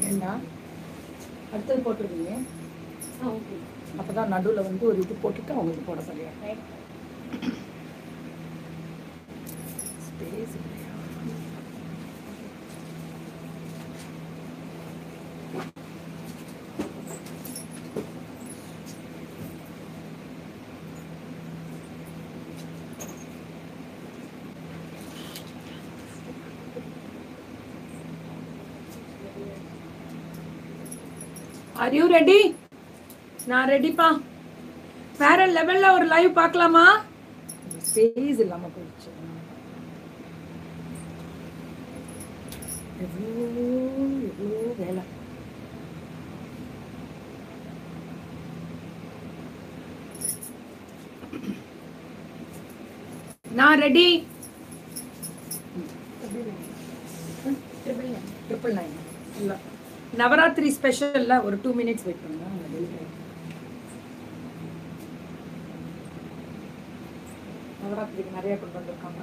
ஏண்டா அடுத்தது போட்டுருவீங்க. அப்பதான் நடுவில் வந்து ஒரு இது போட்டுட்டு அவங்களுக்கு போட சொல்லியா ஸ்பேஸ் இல்லையா? Are you ready? நான் ரெடிப்பா. வேற லெவல்ல ஒரு லைவ் பார்க்கலாமா? ஸ்பேஸ் இல்லாம போயிடுச்சு. எவ்வளோ வேலை. நான் ரெடி. 999 இல்ல நவராத்திரி ஸ்பெஷல்ல ஒரு 2 minutes வெயிட் பண்ணுங்க. நவராத்திரிக்கு நிறைய கொண்டு வந்திருக்காங்க.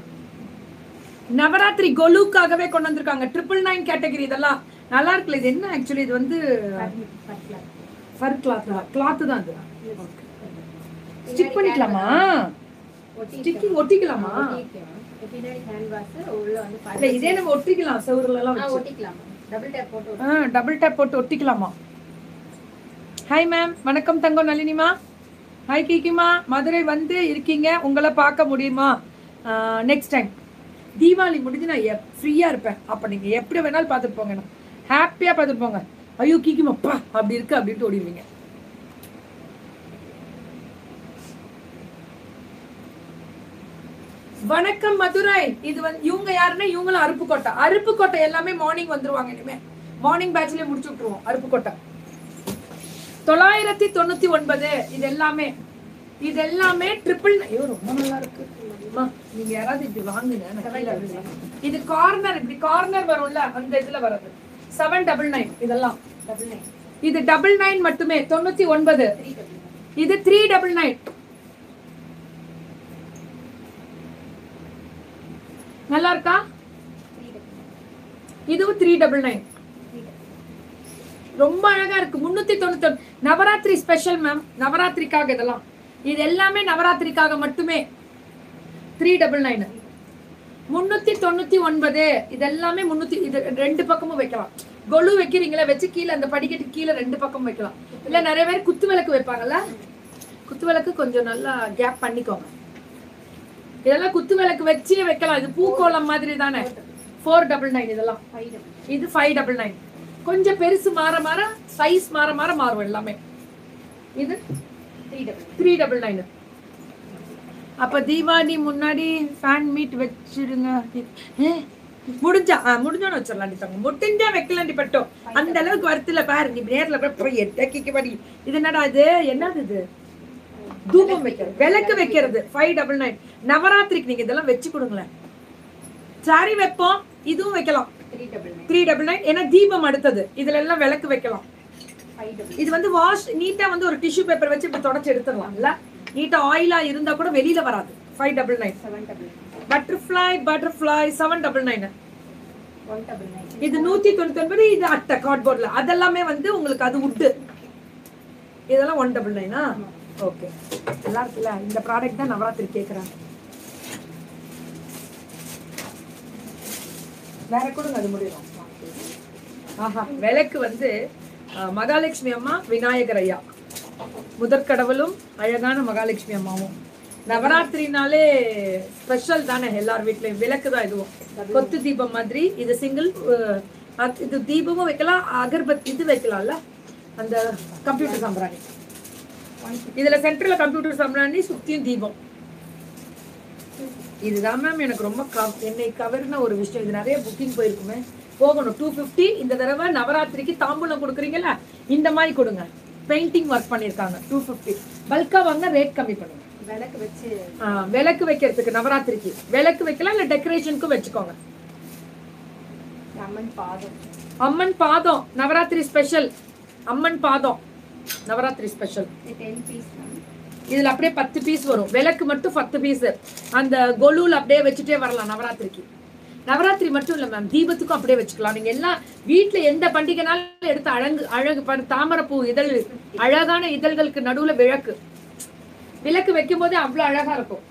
நவராத்திரி கோலுக்காகவே கொண்டு வந்திருக்காங்க. 999 கேட்டகரி. இதெல்லாம் நல்லா இருக்குல்ல. இது என்ன ஆக்சுவலி இது வந்து ஃபர் கிளாத் தான் இது. ஸ்டிக் பண்ணிக்கலாமா? ஸ்டிக்கிங் ஒட்டிக்கலாமா? பின்னாடி கேன்வாஸ் உள்ள வந்து இல்ல இதே நம்ம ஒட்டிக்கலாம். செவுருல எல்லாம் ஒட்டிக்கலாம். டபுள் டேப் போட்டு ஒட்டிக்கலாமா? ஹாய் மேம், வணக்கம் தங்கம். நளினிமா ஹாய். கீக்கிமா மதுரை வந்து இருக்கீங்க, உங்களை பார்க்க முடியுமா? நெக்ஸ்ட் டைம் தீபாவளி முடிஞ்சு நான் ஃப்ரீயாக இருப்பேன். அப்போ நீங்கள் எப்படி வேணாலும் பார்த்துட்டு போங்க. நான் ஹாப்பியாக பார்த்துட்டு போங்க. ஐயோ கீக்கிமாப்பா அப்படி இருக்கு அப்படின்ட்டு ஓடிடுவீங்க. வணக்கம் மதுரை. இது வந்து இவங்க யாருன்னா இவங்களும் அருப்புக்கோட்டை எல்லாமே மார்னிங் வந்துருவாங்க. இனிமே மார்னிங் பேட்ச்லயே முடிச்சு விட்டுருவோம். அருப்புக்கோட்டை 999. இது எல்லாமே ட்ரிபிள். ஐயோ ரொம்ப நல்லா இருக்கு. நீங்க யாராவது இப்படி வாங்குங்க. இது கார்னர், இப்படி கார்னர் வரும்ல அந்த இதுல வர்றது 799. இதெல்லாம் இது 99 மட்டுமே. 99. இது 399. நல்லா இருக்கா? இதுவும் 399. ரொம்ப அழகா இருக்கு. 399 நவராத்திரி ஸ்பெஷல் மேம். நவராத்திரிக்காக இதெல்லாம். இது எல்லாமே நவராத்திரிக்காக மட்டுமே. 399 399. இது எல்லாமே 300. இது ரெண்டு பக்கமும் வைக்கலாம். கொலு வைக்கிறீங்களா வச்சு கீழே அந்த படிக்கட்டு கீழே ரெண்டு பக்கம் வைக்கலாம். இல்ல நிறைய பேர் குத்து விளக்கு வைப்பாங்கல்ல, குத்து விளக்கு கொஞ்சம் நல்லா கேப் பண்ணிக்கோங்க. இதெல்லாம் குத்து விளக்கு வச்சே வைக்கலாம். இது பூக்கோளம் மாதிரி தானே. 499. இதெல்லாம் இது 599. கொஞ்சம் பெருசு மாற சைஸ் மாற மாறும் எல்லாமே. இது 399. அப்ப தீபாவளி முன்னாடி ஃபேன் மீட் வச்சிடுங்க. முடிஞ்சோன்னு வச்சிடலாம். முடிஞ்சா வைக்கலாண்டி பட்டோம். அந்த அளவுக்கு வருத்துல பாரு. நீ நேர்ல போய் படி. இது என்னடா இது? என்னது இது? தூபம் வைக்கிறது, விளக்கு வைக்கிறது 599. நவராத்திரிக்கு நீங்க இதெல்லாம் வச்சு கொடுங்களேன். சாரி வைப்போம். இதுவும் வைக்கலாம் 399. ஏன்னா தீபம் அடுத்தது. இதுல எல்லாம் விளக்கு வைக்கலாம். இது வந்து வாஷ் நீட்டா வந்து ஒரு டிஷ்யூ பேப்பர் வச்சு இப்படி தொடச்சு எடுத்துடலாம்ல. நீட்டா ஆயிலா இருந்தா கூட வெளியில வராது. 599. பட்டர்ஃப்ளை 799. இது 199. இது அட்டை கார்ட்போர்ட்ல. அதெல்லாமே வந்து உங்களுக்கு அது உட்டு. இதெல்லாம் 199. ஓகே, நல்லா இருக்குல்ல. இந்த ப்ராடக்ட் தான் நவராத்திரி கேட்குறாங்க. வேற கூட அது முடியும். ஆஹா, விளக்கு வந்து மகாலட்சுமி அம்மா, விநாயகர் ஐயா முதற்கடவுளும் அழகான மகாலட்சுமி அம்மாவும். நவராத்திரினாலே ஸ்பெஷல் தானே எல்லார் வீட்லயும். விளக்கு தான் இதுவும். கொத்து தீபம் மாதிரி. இது சிங்கிள். இது தீபமும் வைக்கலாம். அகர்பத்தி இது வைக்கலாம்ல. அந்த கம்ப்யூட்டர் சாம்பிராணி. இதுல சென்டர்ல கம்ப்யூட்டர் சாம்பிராணி, சுத்தியும் தீபம். இதுதான் மேம் எனக்கு ரொம்ப என்னை கவர்ன ஒரு விஷயம். இது நிறைய புக்கிங் போயிருக்குமே. போகணும். 250. இந்த தடவை நவராத்திரிக்கு தாம்பூலம் கொடுக்குறீங்கல்ல, இந்த மாதிரி கொடுங்க. பெயிண்டிங் ஒர்க் பண்ணிருக்காங்க. 250. பல்கா வாங்க, ரேட் கம்மி பண்ணுங்க. விளக்கு வைக்கிறதுக்கு நவராத்திரிக்கு விளக்கு வைக்கலாம். இல்ல டெக்கரேஷனுக்கும் வச்சுக்கோங்க. அம்மன் பாதம் நவராத்திரி ஸ்பெஷல். அம்மன் பாதம் நவராத்திரி ஸ்பெஷல். 10 piece ma'am. இதுல அப்படியே 10 பீஸ் வரும். விளக்கு மட்டும் 10 பீஸ். அந்த கொலுல அப்படியே வச்சுட்டே வரலாம் நவராத்திரிக்கு. நவராத்திரி மட்டும் இல்ல மேம், தீபத்துக்கும் அப்படியே வச்சுக்கலாம். நீங்க எல்லாம் வீட்டுல எந்த பண்டிகைனாலும் எடுத்து அழகு தாமரைப்பூ இதழ், அழகான இதழ்களுக்கு நடுவுல விளக்கு வைக்கும் போதே அவ்வளவு அழகா இருக்கும்.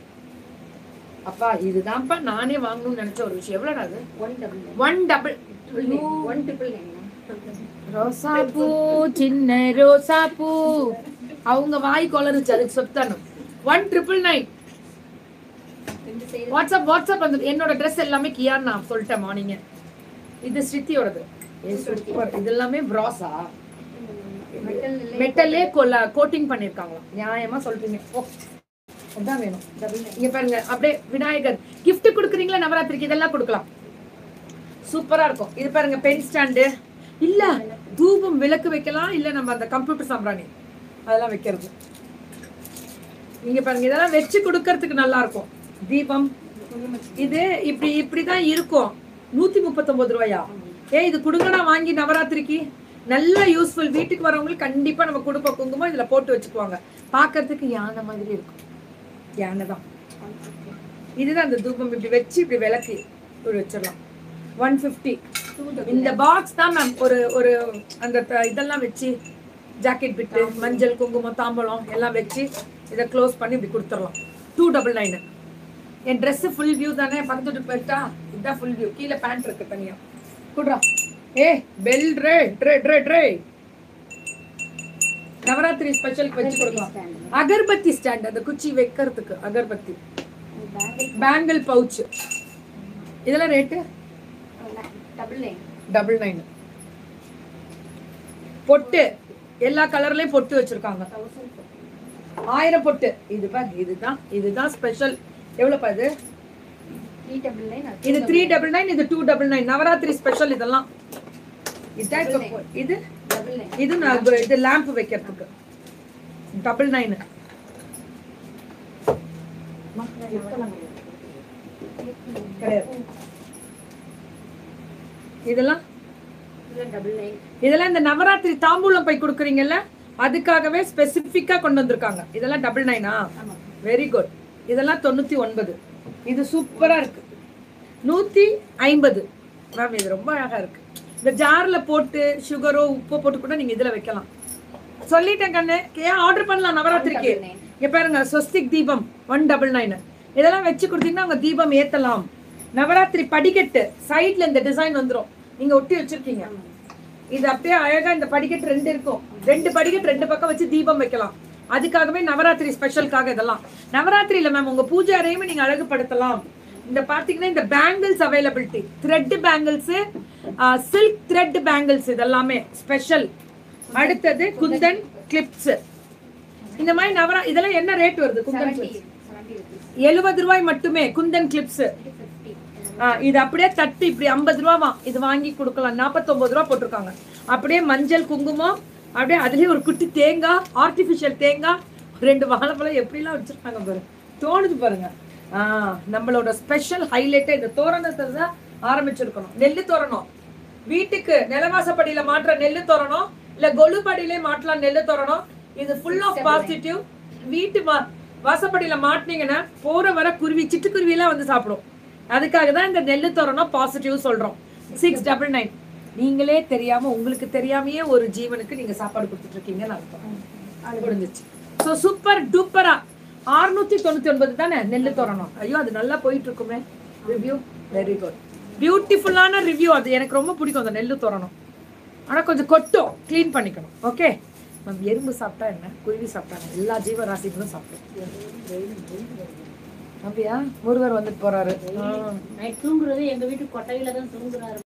அப்பா இதுதான்ப்பா நானே வாங்கணும்னு நினைச்ச ஒரு விஷயம். எவ்வளவு அது? 199 ரோசா பூ, சின்ன ரோசா பூ, அவங்க வாய் கொலருச்சு, அதுக்கு சொத்தானும். 1999. வாட்ஸ்அப் வந்து என்னோட ட்ரெஸ் எல்லாமே கியான்னு நான் சொல்லிட்டேன் மார்னிங். இது ஸ்ருதியோடது. சூப்பர். இது எல்லாமே பிராஸா மெட்டல்லே கோட்டிங் பண்ணிருக்காங்களா? நியாயமா சொல்றீங்க. ஓ அதான் வேணும். இங்க பாருங்க, அப்படியே விநாயகர் கிஃப்ட் கொடுக்குறீங்களா நவராத்திரிக்கு, இதெல்லாம் கொடுக்கலாம். சூப்பரா இருக்கும். இது பாருங்க, பென் ஸ்டாண்டு இல்ல, தூபம் விளக்கு வைக்கலாம், இல்ல நம்ம அந்த கம்ப்யூட்டர் சாம்பிராணி அதெல்லாம் வைக்கிறது. நீங்க பாருங்க, இதெல்லாம் வச்சு கொடுக்கறதுக்கு நல்லா இருக்கும். தீபம் இது இப்படிதான் இருக்கும். 139 ரூபாயா? இது குடுங்கடா வாங்கி நவராத்திரிக்கு. நல்ல யூஸ்ஃபுல். வீட்டுக்கு வரவங்களுக்கு கண்டிப்பா நம்ம குடும்ப குங்குமம் இதுல போட்டு வச்சுக்குவாங்க. பாக்குறதுக்கு யானை மாதிரி இருக்கும். யானை தான். இதுதான் அந்த தூபம். இப்படி வச்சு இப்படி விளக்கி வச்சிடலாம். 150. இந்த பாக்ஸ் தான் மேம் ஒரு அந்த இதெல்லாம் வச்சு ஜாக்கெட் பிட்டு, மஞ்சள், குங்குமம், தாம்பலம் எல்லாம் வச்சு இதை க்ளோஸ் பண்ணி இப்படி கொடுத்துடலாம். 299. என் ட்ரெஸ் ஃபுல் வியூ தானே, பக்கத்து போயிட்டா இதுதான் ஃபுல் வியூ. கீழே பேண்ட் இருக்கு தனியா. குடுறா. பெல் ட்ரே நவராத்திரி ஸ்பெஷலுக்கு வச்சு கொடுக்கலாம். அகர்பத்தி ஸ்டாண்ட், அந்த குச்சி வைக்கிறதுக்கு அகர்பத்தி. Bangle pouch. இதெல்லாம் ரேட்டு 999. பொட்டு எல்லா கலர்லயும் பொட்டு வச்சிருக்காங்க. 1000 பொட்டு. இதுதான் ஸ்பெஷல். எவ்வளவுப்பா இது? 399. இது 399. இது 299. நவராத்திரி ஸ்பெஷல் இதெல்லாம். இது லாம்ப் வைக்கிறதுக்கு 99. இதெல்லாம் இந்த நவராத்திரி தாம்பூலம் போய் கொடுக்குறீங்கல்ல, அதுக்காகவே ஸ்பெசிபிக்கா கொண்டு வந்திருக்காங்க. இதெல்லாம் 99. Very good. இதெல்லாம் 99. இது சூப்பரா இருக்கு. 150 மேம். இது ரொம்ப அழகா இருக்கு. இந்த ஜார்ல போட்டு சுகரோ உப்போ போட்டு கூட நீங்க இதுல வைக்கலாம். சொல்லிட்டேன் கண்ணு. ஏன் ஆர்டர் பண்ணலாம் நவராத்திரிக்கு. இங்க பாருங்க, ஸ்வஸ்திக் தீபம் 199. இதெல்லாம் வச்சு கொடுத்தீங்கன்னா அவங்க தீபம் ஏத்தலாம். நவராத்திரி படிக்கட்டு சைட்ல இந்த டிசைன் வந்துரும். நீங்க ஒட்டி வச்சிருக்கீங்க. இது அப்படியே அழகா இந்த படிக்கட்டு 2 இருக்கும். 2 படிக்கட்டு 2 பக்கம் வச்சு தீபம் வைக்கலாம். அதுக்காகவே நவராத்திரி ஸ்பெஷலுக்காக இதெல்லாம். நவராத்திரியில மேம் உங்க பூஜை அறையுமே நீங்க அழகுபடுத்தலாம். இந்த பாத்தீங்கன்னா இந்த bangles availability, thread bangles, silk thread bangles, இதெல்லாமே ஸ்பெஷல். அடுத்தது குந்தன் கிளிப்ஸ். இந்த மாதிரி இதெல்லாம் என்ன ரேட் வருது? குந்தன் கிளிப்ஸ் 70 ரூபாய் மட்டுமே. குந்தன் கிளிப்ஸ் இது அப்படியே தட்டு இப்படி 50 ரூபாவா. இது வாங்கி கொடுக்கலாம். 49 ரூபா போட்டிருக்காங்க. அப்படியே மஞ்சள், குங்குமம், அப்படியே அதுலயே ஒரு குட்டி தேங்காய், ஆர்டிபிஷியல் தேங்காய், 2 வாழைப்பழம் எப்படிலாம் வச்சிருக்காங்க பாரு. தோணுது பாருங்க. நம்மளோட ஸ்பெஷல் ஹைலைட்டே இந்த தோரணத்தை தான் ஆரம்பிச்சிருக்கணும். நெல்லு தோரணம். வீட்டுக்கு நிலவாசப்படியில மாற்ற நெல்லு தோரணம், இல்ல கொலுபடியிலே மாற்றலாம் நெல்லு தோரணம். இது ஃபுல் ஆஃப் பாசிட்டிவ். வீட்டு வாசப்படியில மாட்டினீங்கன்னா போற வர குருவி, சிட்டுக்குருவி எல்லாம் வந்து சாப்பிடும். அதுக்காக தான் இந்த நெல்லு தோரணம் பாசிட்டிவ் சொல்றோம். 699. நீங்களே தெரியாம உங்களுக்கு தெரியாமையே ஒரு ஜீவனுக்கு நீங்க சாப்பாடு கொடுத்துட்டு இருக்கீங்கன்னு அர்த்தம். முடிஞ்சிச்சு. ஸோ சூப்பர் டூப்பரா 699 தானே நெல்லு தோரணம். ஐயோ அது நல்லா போயிட்டு இருக்குமே. Review very good. பியூட்டிஃபுல்லான ரிவ்யூ. அது எனக்கு ரொம்ப பிடிக்கும் அந்த நெல்லு தோரணம். ஆனா கொஞ்சம் கொட்டும், கிளீன் பண்ணிக்கணும். Okay ma'am. எறும்பு சாப்பிட்டா என்ன, குருவி சாப்பிட்டாங்க, எல்லா ஜீவராசிகளும் சாப்பிட்டோம். அப்படியா? முருகர் வந்துட்டு போறாரு. நைட் தூங்குறது எங்க வீட்டு கொட்டையில தான் தூங்குறாரு.